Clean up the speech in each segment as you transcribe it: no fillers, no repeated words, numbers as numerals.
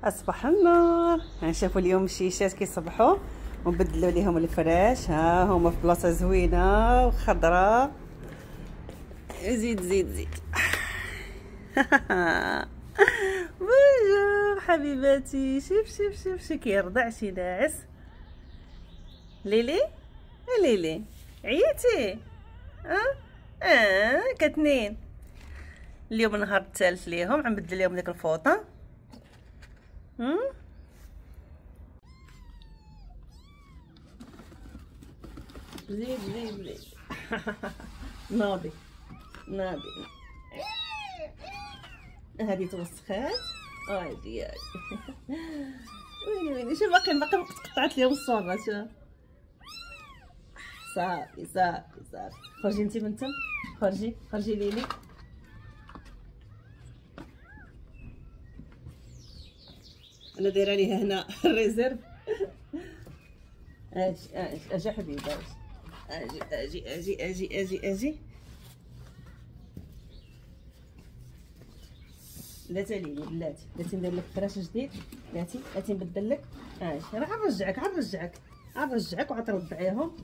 اصبح النور. نشوفوا اليوم الشيشات كيصبحوا ونبدلوا ليهم الفراش. ها هما في بلاصه زوينه وخضراء. زيد زيد زيد. بونجور حبيباتي. شوف كيرضع شي ناعس. ليلي ليلي عييتي؟ كتنين. اليوم النهار الثالث ليهم، غنبدل لهم ديك الفوطه. زيد ناضي هادي توسخات. هادي ويلي شوف باقي قطعت ليهم الصوره. شوف صافي خرجي انتي من تم. خرجي ليلي. انا دايره ليها هنا الريزيرف. اجي حبيبي اجي. لا تاليني بلاتي، بلاتي ندير لك فراش جديد. بلاتي نبدل لك. راه غنرجعك وغترضعيهم.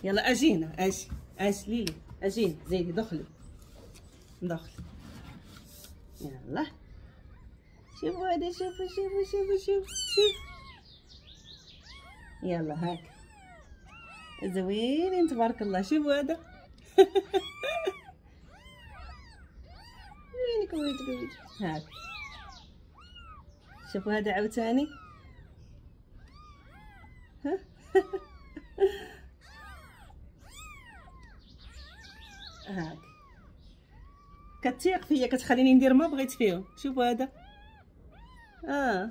يلا اجي هنا. اجي ليلي. اجي زيدي. دخلي يلا. شوفوا هذا. شوف يلا هاك زوينين تبارك الله. شوفوا هذا. وينك هاك. شوفوا هذا عاوتاني. هاك كتيق فيا، كتخليني ندير ما بغيت فيهم. شوفوا هذا. هاك.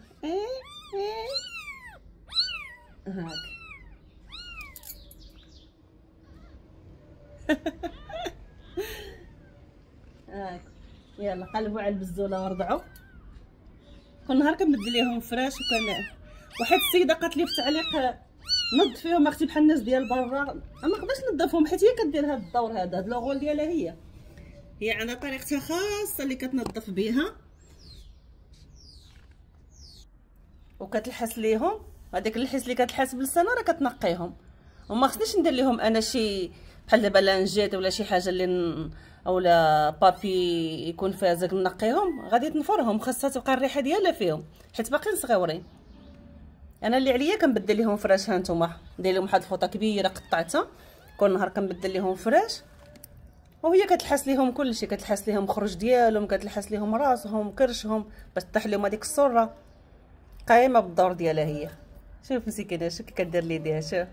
هاك يلا قلبوا على البزوله ورضعوا. كل نهار كنبدل ليهم فراش. وكان واحد السيده قالت لي في التعليق نظفيهم اختي بحال الناس ديال برا. ما نقدرش نظفهم حيت هي كدير هذا الدور هذا لوغول ديالها. هي عندها طريقتها خاصه اللي كتنظف بها وكتلحس ليهم. هذيك اللحس اللي كتلحس بالسنه راه كتنقيهم. وما خصنيش ندير لهم انا شي بحال دابا لانجيت ولا شي حاجه اللي اولا بابي يكون فازك نقيهم. غادي تنفرهم، خاصها تبقى الريحه ديالها فيهم حيت باقيين صغيورين. انا اللي عليا كنبدل لهم فراش. ها نتوما ندير لهم واحد الفوطه كبيره قطعتها. كل نهار كنبدل لهم فراش وهي كتلحس ليهم كلشي. كتلحس ليهم خرج ديالهم، كتلحس ليهم راسهم كرشهم باش تطيح لهم هذيك السره. قايمه بالدور ديالها هي. شوف مسكينه شوف كي كدير ليديها. شوف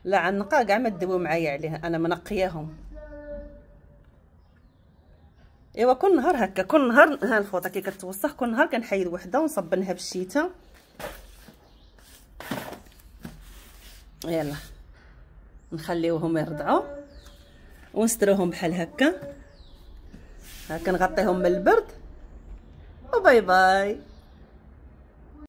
لا عنقا كاع ما تدويو معايا عليها، انا منقياهم. ايوا كل نهار هكا. كل نهار ها الفوطه كي كتوسخ كل نهار كنحيد وحده ونصبنها بالشيته. يلا نخليوهم يرضعوا ونستروهم بحال هكا. ها كنغطيهم من البرد. وباي باي.